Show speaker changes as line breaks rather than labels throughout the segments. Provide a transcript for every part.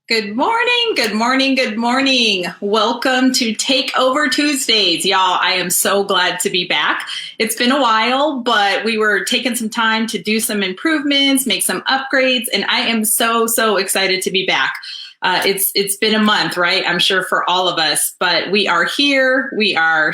Good morning, good morning, good morning. Welcome to Takeover Tuesdays. Y'all, I am so glad to be back. It's been a while, but we were taking some time to do some improvements, make some upgrades, and I am so excited to be back. It's been a month, right? I'm sure for all of us, but we are here. We are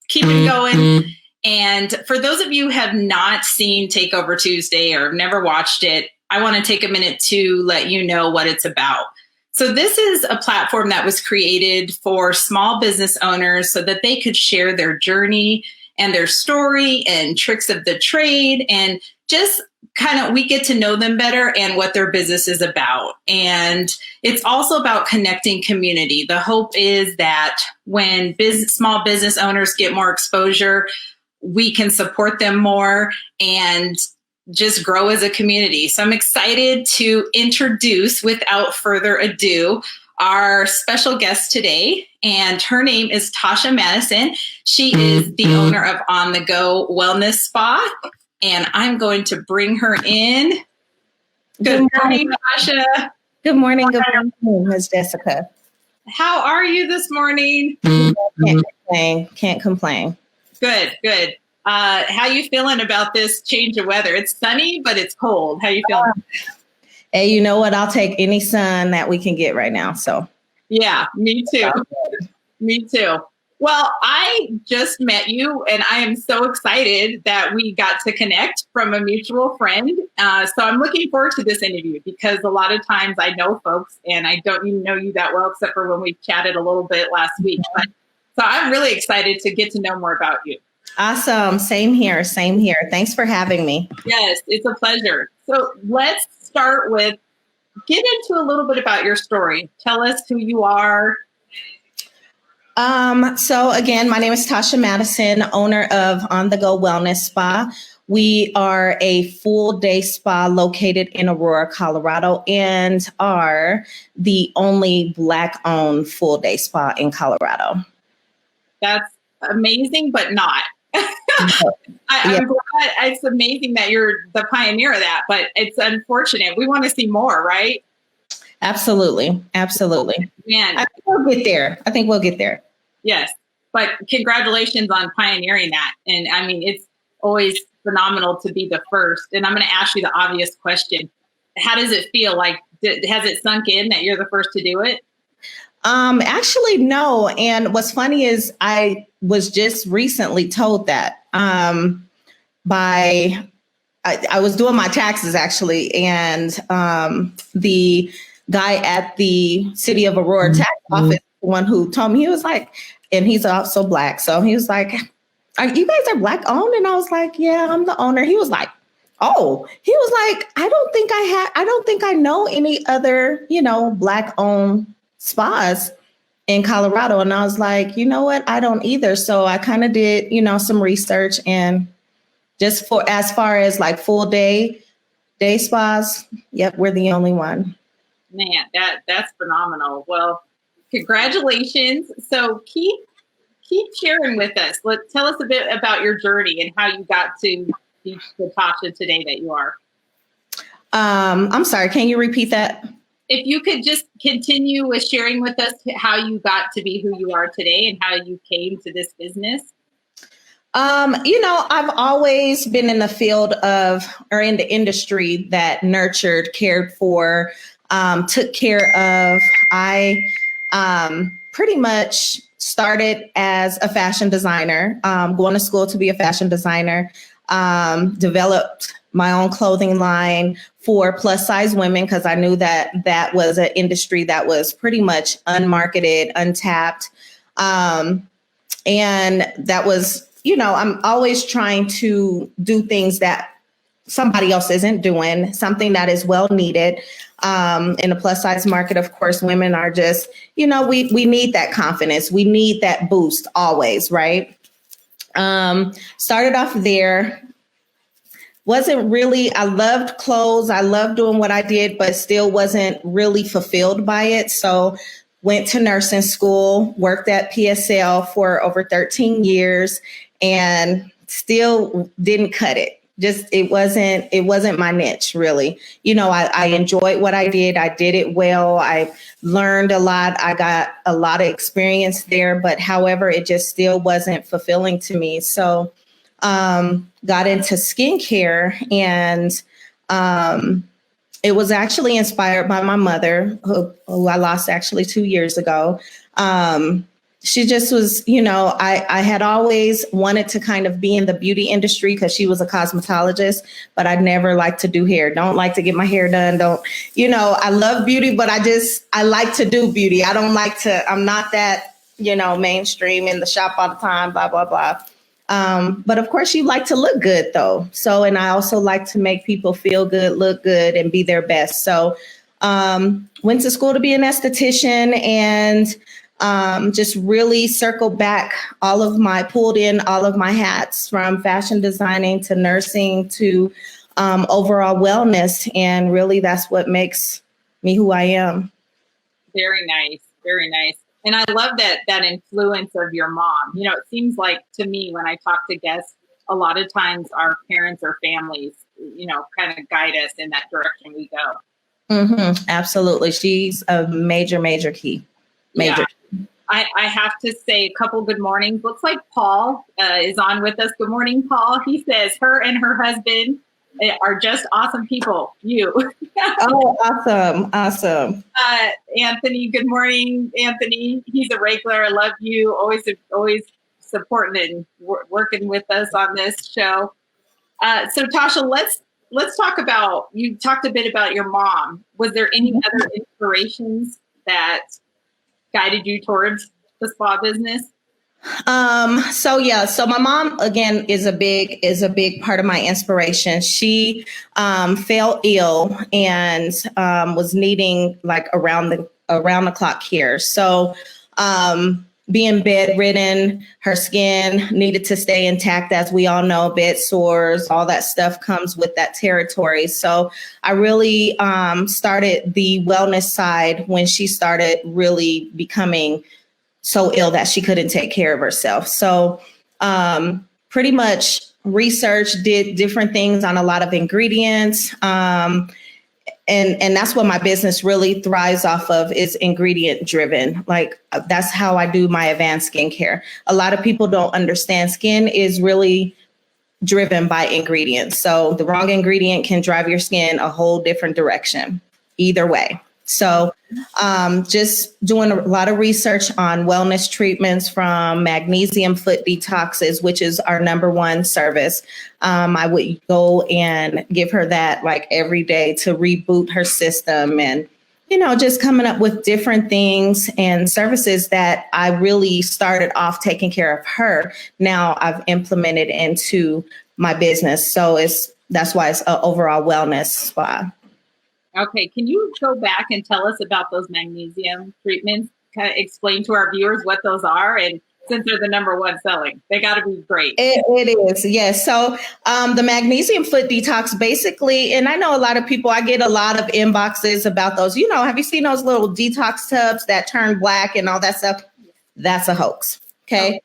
keeping going. And for those of you who have not seen Takeover Tuesday or never watched it, I want to take a minute to let you know what it's about. So this is a platform that was created for small business owners so that they could share their journey and their story and tricks of the trade, and just kind of we get to know them better and what their business is about. And it's also about connecting community. The hope is that when small business owners get more exposure, we can support them more and just grow as a community. So I'm excited to introduce, without further ado, our special guest today. And her name is Tasha Madison. She is the owner of On The Go Wellness Spa. And I'm going to bring her in. Good morning, Tasha.
Good morning, Ms. Jessica.
How are you this morning?
Can't complain.
Good. How you feeling about this change of weather? It's sunny, but it's cold. How you feeling?
Hey, you know what? I'll take any sun that we can get right now. So
yeah, me too. Me too. Well, I just met you, and I am so excited that we got to connect from a mutual friend. So I'm looking forward to this interview because a lot of times I know folks, and I don't even know you that well, except for when we chatted a little bit last week. So I'm really excited to get to know more about you.
Awesome. Same here. Thanks for having me.
Yes, it's a pleasure. So let's start with, get into a little bit about your story. Tell us who you are.
So again, my name is Tasha Madison, owner of On The Go Wellness Spa. We are a full day spa located in Aurora, Colorado, and are the only Black-owned full day spa in Colorado.
That's amazing, but not. I'm glad. It's amazing that you're the pioneer of that, but it's unfortunate. We want to see more, right?
Absolutely. Man, I think we'll get there.
Yes, but congratulations on pioneering that. And I mean, it's always phenomenal to be the first. And I'm going to ask you the obvious question: how does it feel? Like, has it sunk in that you're the first to do it?
Actually, no. And what's funny is I was just recently told that I was doing my taxes actually, and the guy at the City of Aurora tax office, the one who told me, he was like, and he's also Black, so he was like, "You guys are Black owned?" And I was like, "Yeah, I'm the owner." He was like, "Oh," he was like, I don't think I know any other, Black owned spas in Colorado." And I was like, you know what? I don't either. So I kind of did, some research, and just for as far as like full day spas, yep, we're the only one.
Man, that's phenomenal. Well, congratulations. So keep sharing with us. Tell us a bit about your journey and how you got to be the Tasha today that you are.
I'm sorry, can you repeat that?
If you could just continue with sharing with us how you got to be who you are today and how you came to this business.
I've always been in the field in the industry that nurtured, cared for, took care of. I pretty much started as a fashion designer, going to school to be a fashion designer, developed my own clothing line for plus size women because I knew that was an industry that was pretty much unmarketed, untapped. And that was, I'm always trying to do things that somebody else isn't doing, something that is well needed. In the plus size market, of course, women are just, we need that confidence. We need that boost always, right? Started off there. I loved clothes. I loved doing what I did, but still wasn't really fulfilled by it. So went to nursing school, worked at PSL for over 13 years and still didn't cut it. just it wasn't my niche really. I enjoyed what I did. I did it well. I learned a lot. I got a lot of experience there, but however, it just still wasn't fulfilling to me. So got into skincare, and it was actually inspired by my mother, who I lost actually 2 years ago. She just was, I had always wanted to kind of be in the beauty industry because she was a cosmetologist, but I never liked to do hair. Don't like to get my hair done. I love beauty, but I like to do beauty. I'm not that, mainstream in the shop all the time, blah, blah, blah. But of course you like to look good though. So, and I also like to make people feel good, look good, and be their best. So, went to school to be an esthetician, and just really circled back pulled in all of my hats, from fashion designing to nursing to overall wellness. And really that's what makes me who I am.
Very nice. Very nice. And I love that influence of your mom. It seems like to me when I talk to guests, a lot of times our parents or families, kind of guide us in that direction we go.
Mm-hmm. Absolutely. She's a major, major key. Major.
Yeah. I have to say a couple good mornings. Looks like Paul is on with us. Good morning, Paul. He says her and her husband are just awesome people. You.
Oh, awesome. Awesome.
Anthony, good morning, Anthony. He's a regular. I love you. Always supporting and working with us on this show. So Tasha, let's talk about, you talked a bit about your mom. Was there any other inspirations that guided you towards the spa business?
So my mom again is a big part of my inspiration. She fell ill and was needing like around the clock care. So being bedridden, her skin needed to stay intact. As we all know, bed sores, all that stuff comes with that territory. So I really started the wellness side when she started really becoming so ill that she couldn't take care of herself. So pretty much researched, did different things on a lot of ingredients. And that's what my business really thrives off of, is ingredient driven. Like that's how I do my advanced skincare. A lot of people don't understand skin is really driven by ingredients. So the wrong ingredient can drive your skin a whole different direction either way. So just doing a lot of research on wellness treatments, from magnesium foot detoxes, which is our number one service. I would go and give her that like every day to reboot her system, and, just coming up with different things and services that I really started off taking care of her. Now I've implemented into my business. So that's why it's an overall wellness spa.
Okay, can you go back and tell us about those magnesium treatments? Kind of explain to our viewers what those are, and since they're the number one selling, they got to be great.
It is, yes. So the magnesium foot detox, basically, and I know a lot of people, I get a lot of inboxes about those. Have you seen those little detox tubs that turn black and all that stuff? That's a hoax. Okay.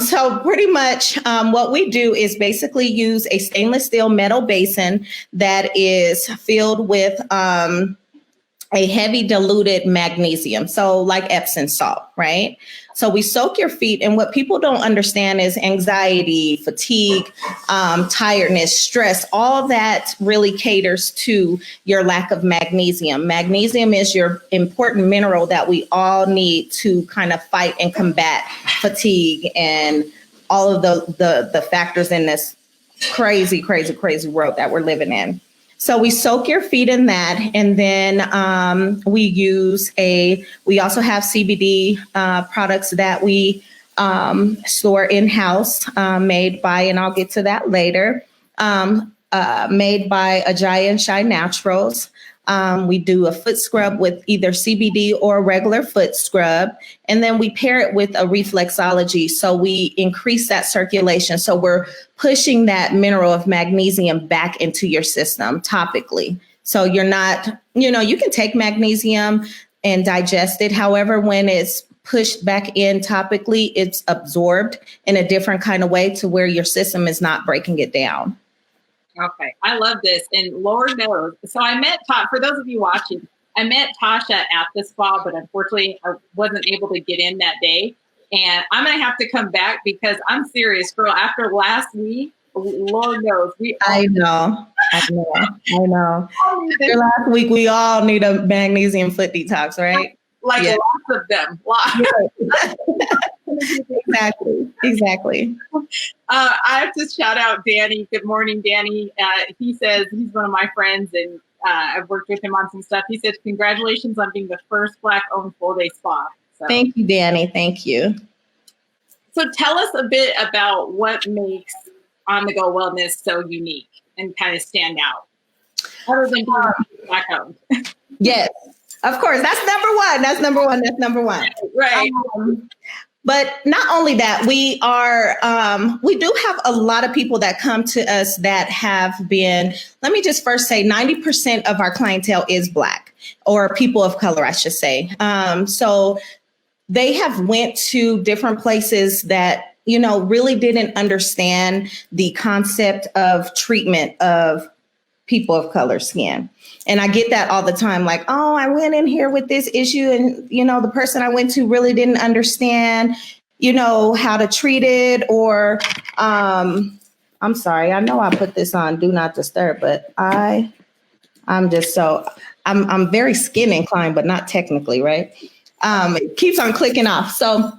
So pretty much what we do is basically use a stainless steel metal basin that is filled with a heavy diluted magnesium. So like Epsom salt, right? So we soak your feet. And what people don't understand is anxiety, fatigue, tiredness, stress, all that really caters to your lack of magnesium. Magnesium is your important mineral that we all need to kind of fight and combat fatigue and all of the factors in this crazy world that we're living in. So we soak your feet in that, and then we also have CBD products that we store in-house, made by, and I'll get to that later, made by Ajaya and Shai Naturals. We do a foot scrub with either CBD or a regular foot scrub. And then we pair it with a reflexology. So we increase that circulation. So we're pushing that mineral of magnesium back into your system topically. So you're not, you can take magnesium and digest it. However, when it's pushed back in topically, it's absorbed in a different kind of way to where your system is not breaking it down.
Okay, I love this. And Lord knows. So I met for those of you watching, I met Tasha at the spa, but unfortunately I wasn't able to get in that day. And I'm going to have to come back because I'm serious, girl. After last week, Lord knows.
I know. After last week, we all need a magnesium foot detox, right?
Like lots of them. Lots.
Exactly.
I have to shout out Danny. Good morning, Danny. He says he's one of my friends, and I've worked with him on some stuff. He says, congratulations on being the first Black-owned full-day spa. So.
Thank you, Danny. Thank you.
So tell us a bit about what makes On-the-Go Wellness so unique and kind of stand out, other than being Black-owned.
Yes, of course. That's number one.
Right.
But not only that, we do have a lot of people that come to us that have been, let me just first say 90% of our clientele is Black or people of color, I should say. So they have went to different places that, really didn't understand the concept of treatment of people of color skin. And I get that all the time. Like, oh, I went in here with this issue and, the person I went to really didn't understand, how to treat it, or I'm sorry. I know I put this on Do Not Disturb, but I'm very skin inclined, but not technically, right? It keeps on clicking off. So,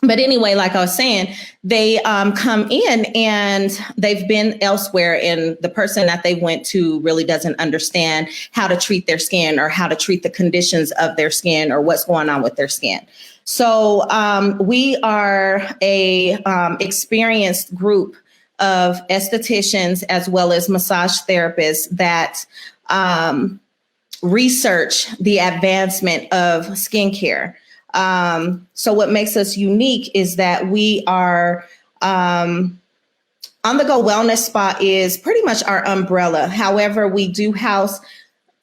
but anyway, like I was saying, they come in and they've been elsewhere, and the person that they went to really doesn't understand how to treat their skin or how to treat the conditions of their skin or what's going on with their skin. So we are a experienced group of estheticians as well as massage therapists that research the advancement of skincare. So what makes us unique is that we are On-the-Go Wellness Spa is pretty much our umbrella. However, we do house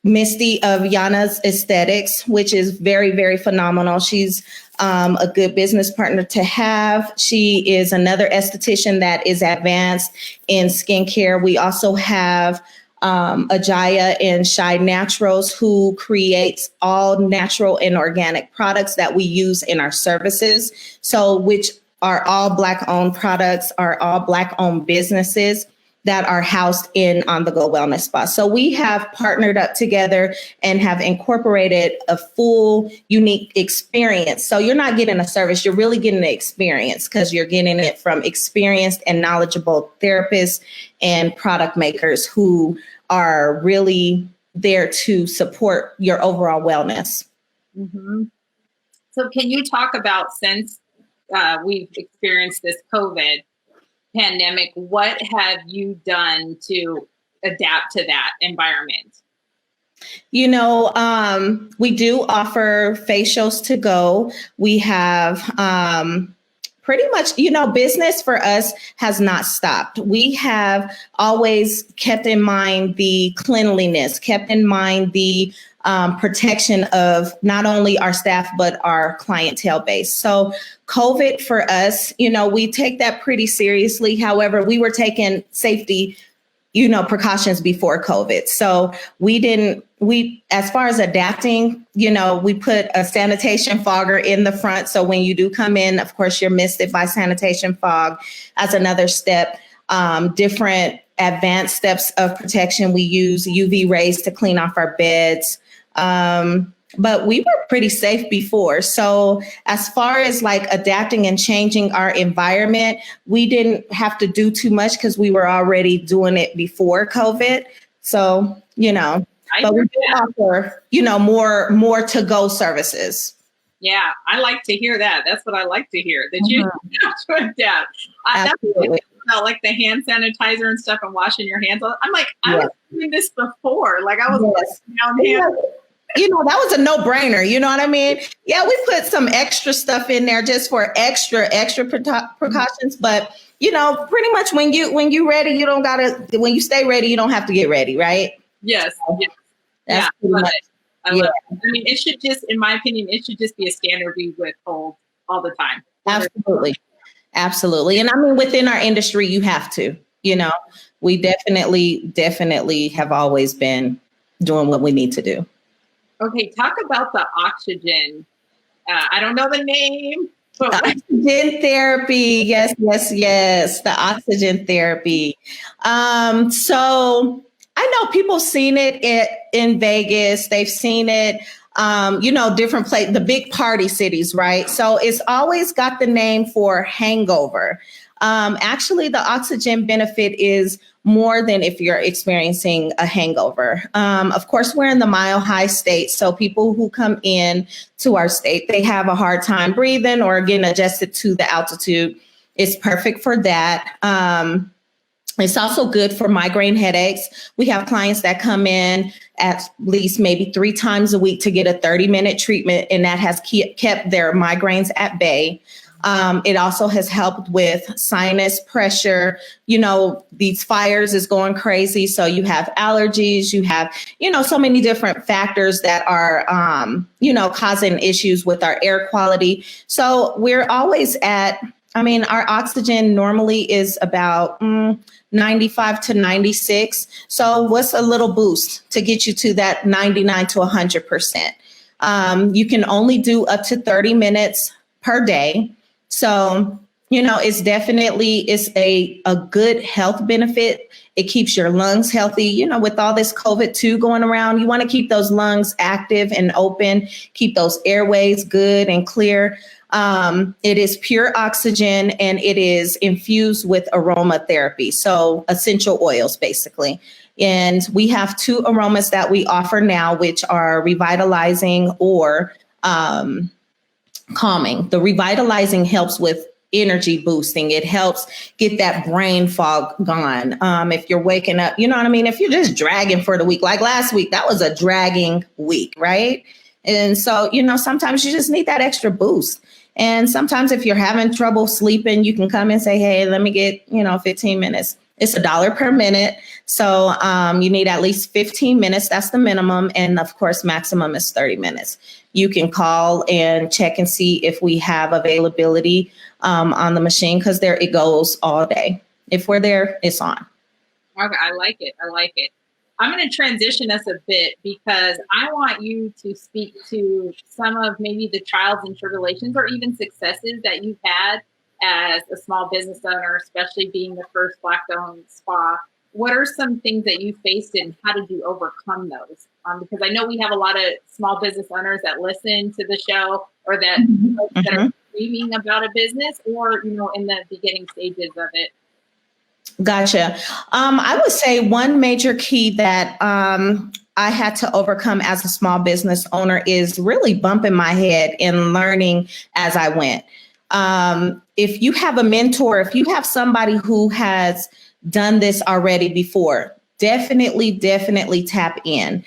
Misty of Yana's Aesthetics, which is very, very phenomenal. She's a good business partner to have. She is another esthetician that is advanced in skincare. We also have Ajaya and Shy Naturals, who creates all natural and organic products that we use in our services. So which are all Black-owned products, are all Black-owned businesses that are housed in On-the-Go Wellness Spa. So we have partnered up together and have incorporated a full, unique experience. So you're not getting a service, you're really getting the experience, because you're getting it from experienced and knowledgeable therapists and product makers who are really there to support your overall wellness.
Mm-hmm. So can you talk about, since we've experienced this COVID pandemic, what have you done to adapt to that environment?
We do offer facials to go. We have pretty much, business for us has not stopped. We have always kept in mind the cleanliness, kept in mind the protection of not only our staff, but our clientele base. So COVID for us, we take that pretty seriously. However, we were taking safety, precautions before COVID. So as far as adapting, we put a sanitation fogger in the front. So when you do come in, of course, you're misted by sanitation fog as another step. Different advanced steps of protection. We use UV rays to clean off our beds. But we were pretty safe before. So as far as like adapting and changing our environment, we didn't have to do too much because we were already doing it before COVID. So, but we do offer, more to-go services.
Yeah, I like to hear that. That's what I like to hear, that you have to adapt. Absolutely. About like the hand sanitizer and stuff and washing your hands. I'm like, I was doing this before. Like I was washing down hands.
That was a no-brainer. You know what I mean? Yeah, we put some extra stuff in there just for extra precautions. But, pretty much when you ready, you don't gotta, when you stay ready, you don't have to get ready, right?
Yes.
That's
I love it. I love it. I mean, it should just, in my opinion, it should just be a standard we withhold all the time. Absolutely.
And I mean, within our industry, you have to, we definitely have always been doing what we need to do.
Okay, talk about the oxygen. I don't know the name. But
oxygen therapy. Yes. The oxygen therapy. So I know people seen it in Vegas. They've seen it, different places, the big party cities, right? So it's always got the name for hangover. Actually, the oxygen benefit is more than if you're experiencing a hangover. Of course, we're in the Mile High state. So people who come in to our state, they have a hard time breathing or getting adjusted to the altitude. It's perfect for that. It's also good for migraine headaches. We have clients that come in at least maybe 3 times a week to get a 30-minute treatment, and that has kept their migraines at bay. It also has helped with sinus pressure. These fires is going crazy. So you have allergies, you have, so many different factors that are, causing issues with our air quality. So we're always our oxygen normally is about 95 to 96. So what's a little boost to get you to that 99 to 100%? You can only do up to 30 minutes per day. So, it's a good health benefit. It keeps your lungs healthy. With all this COVID-2 going around, you want to keep those lungs active and open, keep those airways good and clear. It is pure oxygen and it is infused with aromatherapy. So essential oils, basically. And we have 2 aromas that we offer now, which are revitalizing or calming. The revitalizing helps with energy boosting. It helps get that brain fog gone. If you're waking up, if you're just dragging for the week, like last week, that was a dragging week, right? And so, sometimes you just need that extra boost. And sometimes if you're having trouble sleeping, you can come and say, hey, let me get, 15 minutes. It's $1 per minute. So you need at least 15 minutes. That's the minimum. And of course, maximum is 30 minutes. You can call and check and see if we have availability on the machine, because it goes all day. If we're there, it's on.
Okay, I like it. I'm going to transition us a bit because I want you to speak to some of maybe the trials and tribulations or even successes that you've had as a small business owner, especially being the first Black-owned spa. What are some things that you faced and how did you overcome those? Because I know we have a lot of small business owners that listen to the show or that, that are dreaming about a business or, in the beginning stages of it.
Gotcha. I would say one major key that I had to overcome as a small business owner is really bumping my head and learning as I went. If you have a mentor, if you have somebody who has done this already before, definitely tap in.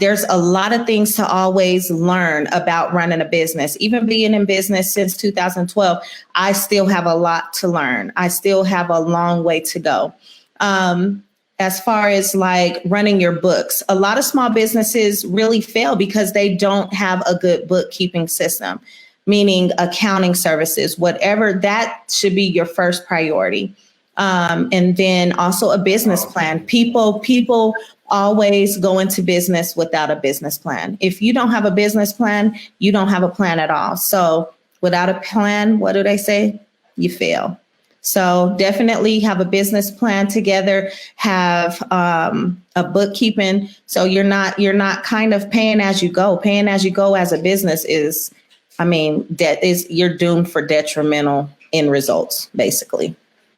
There's a lot of things to always learn about running a business. Even being in business since 2012, I still have a lot to learn. I still have a long way to go. As far as like running your books, a lot of small businesses really fail because they don't have a good bookkeeping system, meaning accounting services, whatever, that should be your first priority. And then also a business plan. People always go into business without a business plan. If you don't have a business plan, you don't have a plan at all. So without a plan, what do they say? You fail. So definitely have a business plan together, have a bookkeeping. So you're not kind of paying as you go. Paying as you go as a business is, you're doomed for detrimental end results, basically.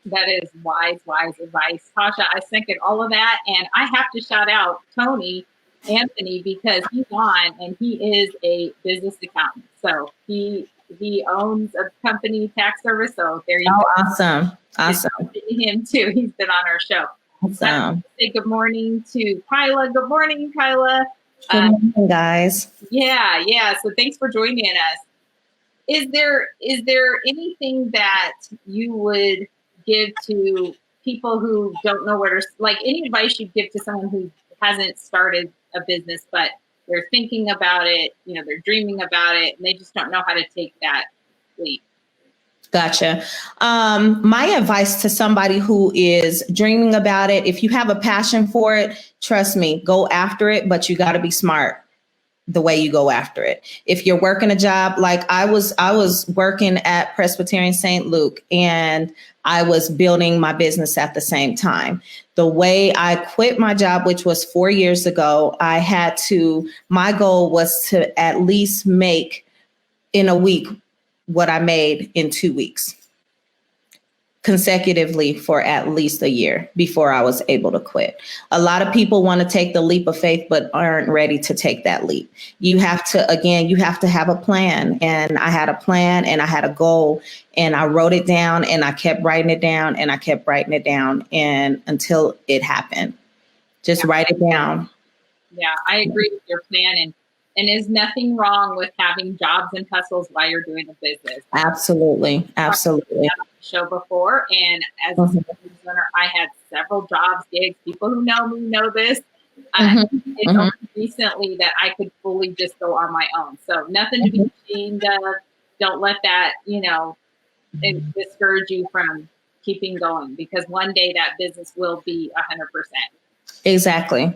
That is wise advice. Tasha, I second all of that. And I have to shout out Tony Anthony because he's on and he is a business accountant. So he owns a company tax service. So there you go.
Awesome.
Him too. He's been on our show.
Awesome.
Say good morning to Kyla. Good morning, Kyla.
Good morning, guys.
Yeah. So thanks for joining us. Is there anything that you would give to people who don't know where to, like any advice you'd give to someone who hasn't started a business, but they're thinking about it, they're dreaming about it, and they just don't know how to take that leap?
Gotcha. My advice to somebody who is dreaming about it, if you have a passion for it, trust me, go after it, but you got to be smart the way you go after it. If you're working a job, like I was working at Presbyterian St. Luke, and I was building my business at the same time. The way I quit my job, which was 4 years ago, my goal was to at least make in a week what I made in 2 weeks consecutively for at least a year before I was able to quit. A lot of people want to take the leap of faith, but aren't ready to take that leap. You have to have a plan. And I had a plan and I had a goal, and I wrote it down, and I kept writing it down, and I kept writing it down, and until it happened. Just write it down.
Yeah, I agree with your plan. And there's nothing wrong with having jobs and hustles while you're doing a business.
Absolutely. Absolutely.
I've show before, and as a business owner, I had several jobs, gigs. People who know me know this. It's only recently that I could fully just go on my own. So nothing to be ashamed of. Don't let that, discourage you from keeping going, because one day that business will be 100%.
Exactly.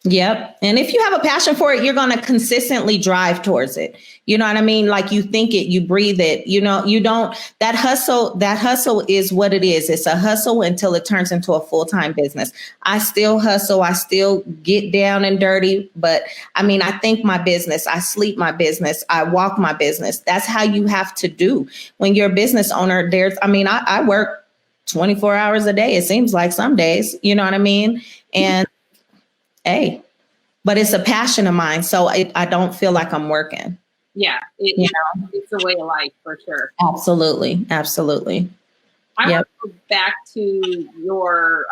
Yep. And if you have a passion for it, you're going to consistently drive towards it. You know what I mean? Like, you think it, you breathe it, you don't, that hustle is what it is. It's a hustle until it turns into a full-time business. I still hustle. I still get down and dirty, but I think my business, I sleep my business, I walk my business. That's how you have to do when you're a business owner. I work 24 hours a day. It seems like some days, you know what I mean? And but it's a passion of mine, so I don't feel like I'm working.
Yeah, it's a way of life for sure.
Absolutely.
I want to go back to your.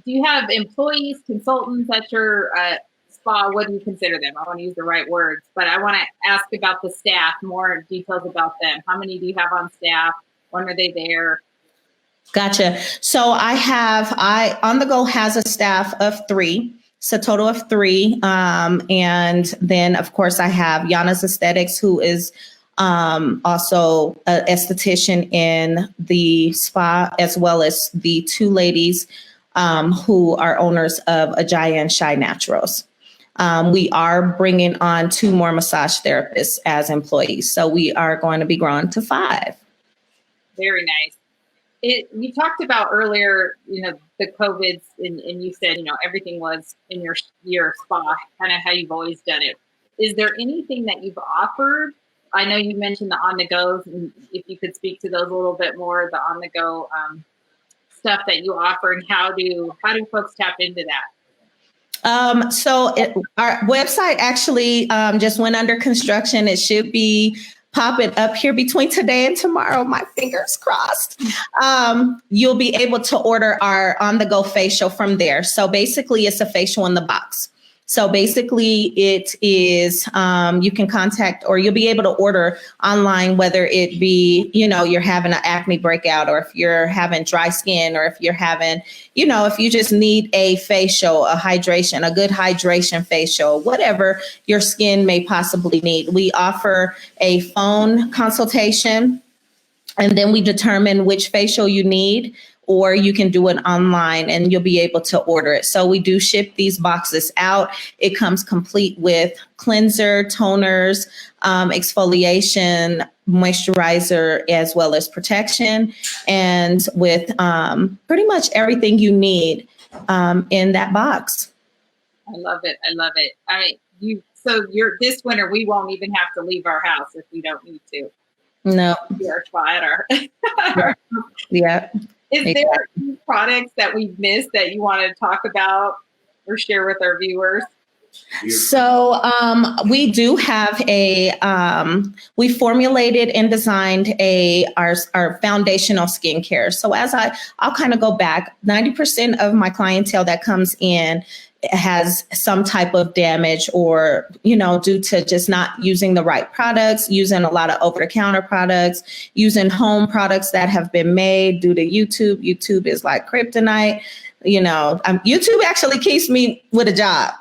Do you have employees, consultants at your spa? What do you consider them? I want to use the right words, but I want to ask about the staff, more details about them. How many do you have on staff? When are they there?
Gotcha. So On the Go has a staff of 3. It's a total of 3. And then, of course, I have Yana's Aesthetics, who is also an esthetician in the spa, as well as the 2 ladies who are owners of Ajaya and Shy Naturals. We are bringing on 2 more massage therapists as employees. So we are going to be growing to 5.
Very nice. You talked about earlier, the COVIDs, and you said, everything was in your spa, kind of how you've always done it. Is there anything that you've offered? I know you mentioned the on-the-goes, and if you could speak to those a little bit more, the on-the-go stuff that you offer, and how do folks tap into that? Our
website actually just went under construction. It should be popping up here between today and tomorrow. My fingers crossed. You'll be able to order our on-the-go facial from there. So basically, it's a facial in the box. So basically, it is, you can contact, or you'll be able to order online, whether it be, you're having an acne breakout, or if you're having dry skin, or if you're having, if you just need a facial, a good hydration facial, whatever your skin may possibly need. We offer a phone consultation, and then we determine which facial you need, or you can do it online and you'll be able to order it. So we do ship these boxes out. It comes complete with cleanser, toners, exfoliation, moisturizer, as well as protection, and with pretty much everything you need in that box.
I love it. All right. This winter, we won't even have to leave our house if we don't need to.
No.
We are fire.
Yeah.
Is there any products that we've missed that you want to talk about or share with our viewers?
So we do have we formulated and designed our foundational skincare. So I'll kind of go back, 90% of my clientele that comes in has some type of damage, or, due to just not using the right products, using a lot of over-the-counter products, using home products that have been made due to YouTube. YouTube is like kryptonite. YouTube actually keeps me with a job.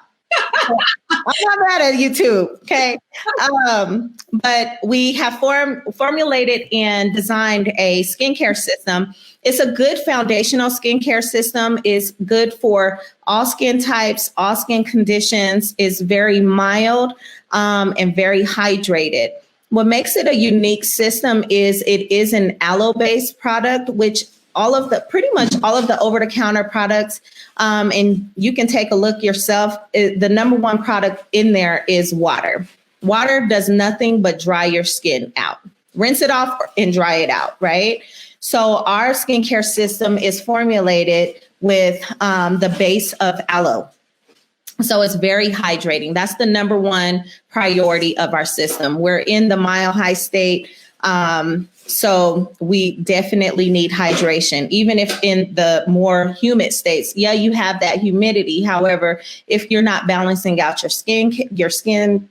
I'm not mad at you too. Okay. But we have formulated and designed a skincare system. It's a good foundational skincare system. It's good for all skin types, all skin conditions. It's very mild and very hydrated. What makes it a unique system is it is an aloe-based product, which pretty much all of the over-the-counter products, and you can take a look yourself. The number one product in there is water. Water does nothing but dry your skin out. Rinse it off and dry it out, right? So our skincare system is formulated with the base of aloe. So it's very hydrating. That's the number one priority of our system. We're in the mile high state. So we definitely need hydration, even if in the more humid states. Yeah, you have that humidity. However, if you're not balancing out your skin,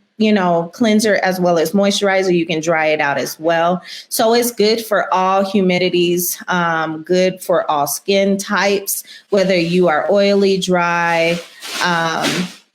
cleanser as well as moisturizer, you can dry it out as well. So it's good for all humidities, good for all skin types, whether you are oily, dry,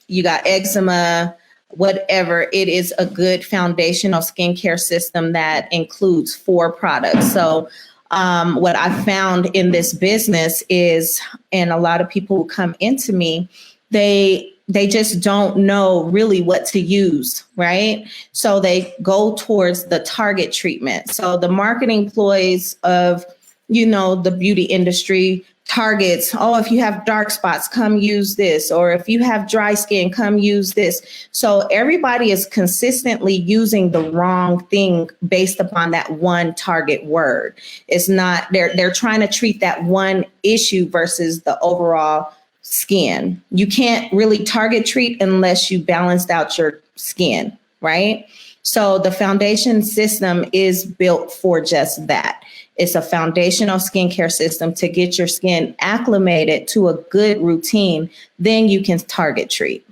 you got eczema, whatever. It is a good foundational skincare system that includes 4 products. So what I found in this business is, and a lot of people who come into me, they just don't know really what to use, right? So they go towards the target treatment. So the marketing ploys of, the beauty industry targets, if you have dark spots, come use this. Or if you have dry skin, come use this. So everybody is consistently using the wrong thing based upon that one target word. It's not, they're trying to treat that one issue versus the overall skin. You can't really target treat unless you balanced out your skin, right? So the foundation system is built for just that. It's a foundational skincare system to get your skin acclimated to a good routine. Then you can target treat.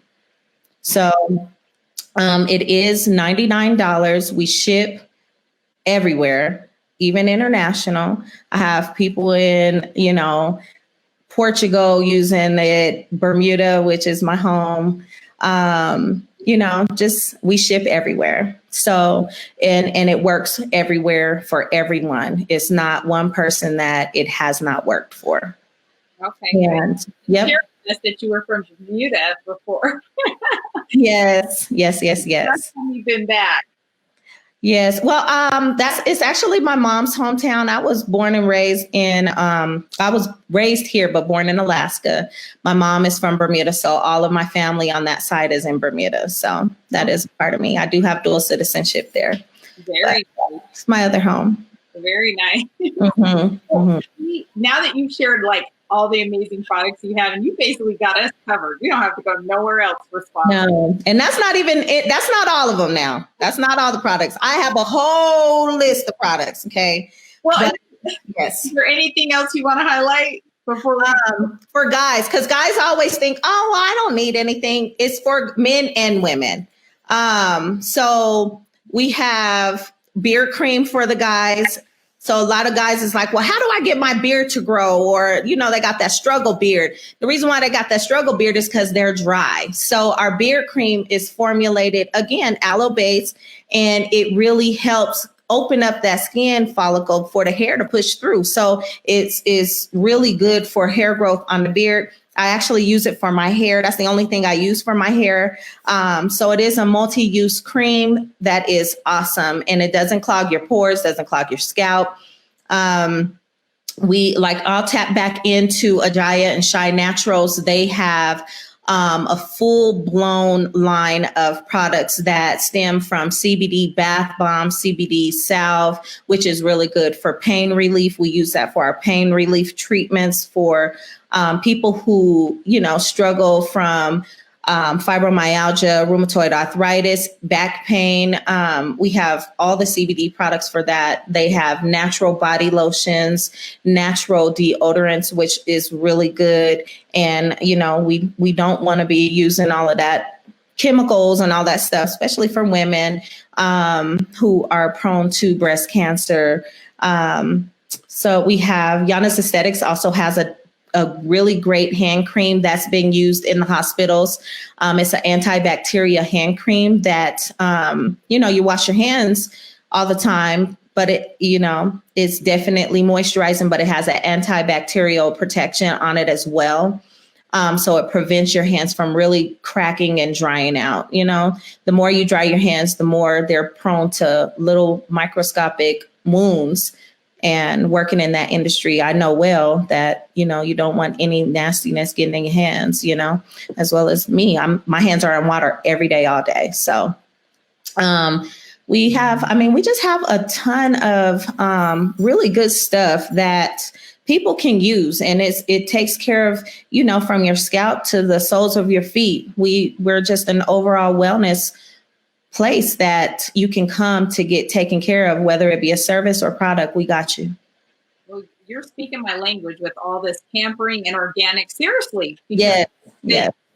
So it is $99. We ship everywhere, even international. I have people in, Portugal using it, Bermuda, which is my home. We ship everywhere. So, and it works everywhere for everyone. It's not one person that it has not worked for.
Okay.
And yep.
You shared that you were from Bermuda before.
Yes.
That's when you've been back.
Yes. Well, it's actually my mom's hometown. I was born and raised I was raised here, but born in Alaska. My mom is from Bermuda. So all of my family on that side is in Bermuda. So that is part of me. I do have dual citizenship there.
Very nice.
It's my other home.
Very nice.
Mm-hmm, mm-hmm.
Now that you've shared all the amazing products you have, and you basically got us covered. We don't have to go nowhere else for spa.
No, and that's not even it. That's not all of them now. That's not all the products. I have a whole list of products. Okay.
Well,
yes.
Is there anything else you want to highlight before
for guys? Because guys always think, I don't need anything. It's for men and women. So we have beard cream for the guys. So a lot of guys is like, well, how do I get my beard to grow? Or, they got that struggle beard. The reason why they got that struggle beard is because they're dry. So our beard cream is formulated, again, aloe-based, and it really helps open up that skin follicle for the hair to push through. So it's really good for hair growth on the beard. I actually use it for my hair. That's the only thing I use for my hair. So it is a multi-use cream that is awesome. And it doesn't clog your pores, doesn't clog your scalp. I'll tap back into Ajaya and Shy Naturals. They have a full-blown line of products that stem from CBD bath bomb, CBD salve, which is really good for pain relief. We use that for our pain relief treatments for people who, struggle from fibromyalgia, rheumatoid arthritis, back pain. We have all the CBD products for that. They have natural body lotions, natural deodorants, which is really good. And, we don't want to be using all of that chemicals and all that stuff, especially for women who are prone to breast cancer. So we have Yana's Aesthetics also has a a really great hand cream that's being used in the hospitals. It's an antibacterial hand cream that, you wash your hands all the time, but it's definitely moisturizing, but it has an antibacterial protection on it as well. So it prevents your hands from really cracking and drying out. The more you dry your hands, the more they're prone to little microscopic wounds. And working in that industry, I know well that, you don't want any nastiness getting in your hands, as well as me. My hands are in water every day, all day. So we just have a ton of really good stuff that people can use. And it takes care of, from your scalp to the soles of your feet. We're just an overall wellness place that you can come to get taken care of, whether it be a service or product. We got you.
Well, you're speaking my language with all this pampering and organic. Seriously.
Yes.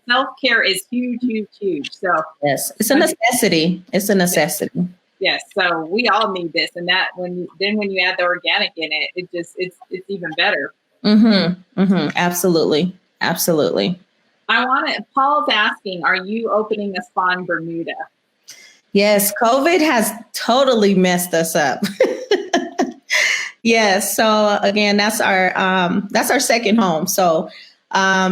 Self-care is huge, huge, huge. So
yes, it's a necessity. It's a necessity.
Yes. So we all need this. And that when you add the organic in it, it's even better.
Absolutely. Absolutely.
Paul's asking, are you opening a spa in Bermuda?
Yes, COVID has totally messed us up. Yes. So again, that's our second home. So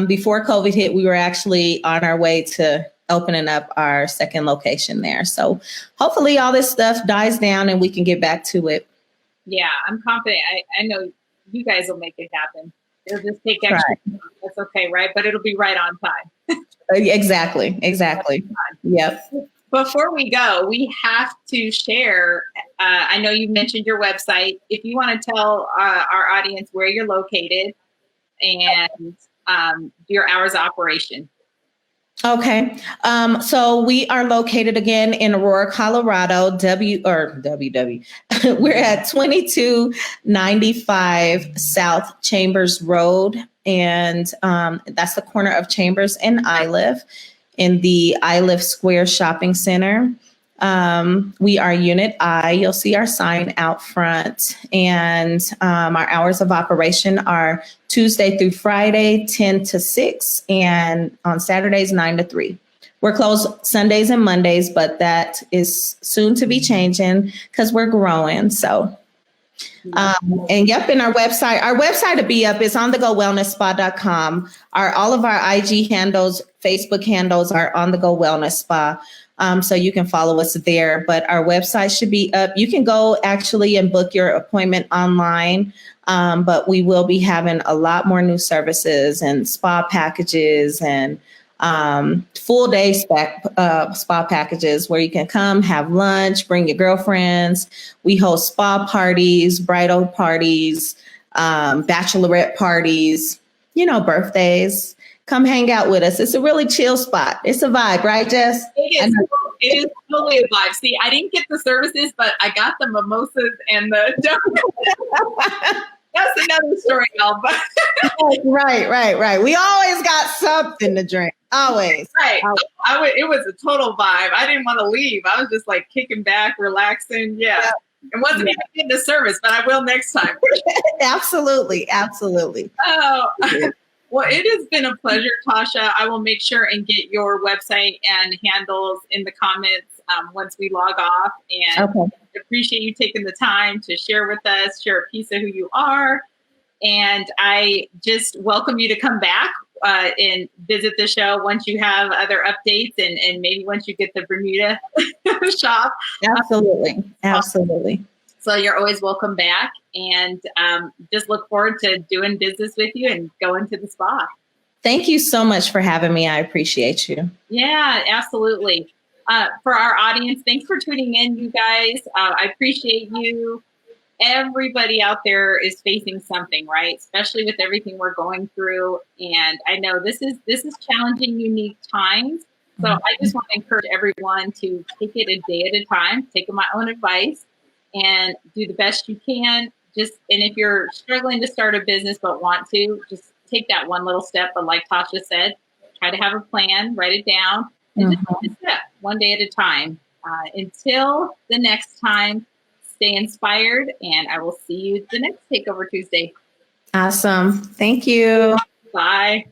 before COVID hit, we were actually on our way to opening up our second location there. So hopefully all this stuff dies down and we can get back to it.
Yeah, I'm confident. I know you guys will make it happen. It'll just take extra time. That's okay, right? But it'll be right on time.
Exactly. Yep.
Before we go, we have to share. I know you mentioned your website. If you want to tell our audience where you're located and your hours of operation.
Okay. So we are located again in Aurora, Colorado, WW. We're at 2295 South Chambers Road. And that's the corner of Chambers and Iliff in the Iliff Square Shopping Center. We are Unit I. You'll see our sign out front. And our hours of operation are Tuesday through Friday, 10 to 6, and on Saturdays, 9 to 3. We're closed Sundays and Mondays, but that is soon to be changing because we're growing. So, and our website to be up is onthegowellnessspa.com. All of our IG handles, Facebook handles are On The Go Wellness Spa. So you can follow us there, but our website should be up. You can go actually and book your appointment online. But we will be having a lot more new services and spa packages and full day spa packages where you can come, have lunch, bring your girlfriends. We host spa parties, bridal parties, bachelorette parties, birthdays. Come hang out with us. It's a really chill spot. It's a vibe, right, Jess?
It is totally a vibe. See, I didn't get the services, but I got the mimosas and the that's another story, y'all. But
right. We always got something to drink. Always.
Right. It was a total vibe. I didn't want to leave. I was just like kicking back, relaxing. Yeah. It wasn't even getting the service, but I will next time.
Absolutely.
Oh. Well, it has been a pleasure, Tasha. I will make sure and get your website and handles in the comments once we log off. And appreciate you taking the time to share with us, share a piece of who you are. And I just welcome you to come back and visit the show once you have other updates and maybe once you get the Bermuda shop.
Absolutely.
So you're always welcome back, and just look forward to doing business with you and going to the spa.
Thank you so much for having me. I appreciate you.
Yeah, absolutely. For our audience, thanks for tuning in, you guys. I appreciate you. Everybody out there is facing something, right? Especially with everything we're going through. And I know this is challenging, unique times. So I just want to encourage everyone to take it a day at a time, take my own advice, and do the best you can. And if you're struggling to start a business but want to, just take that one little step. But like Tasha said, try to have a plan, write it down, and just take a step one day at a time. Until the next time, stay inspired, and I will see you the next Takeover Tuesday.
Awesome. Thank you.
Bye.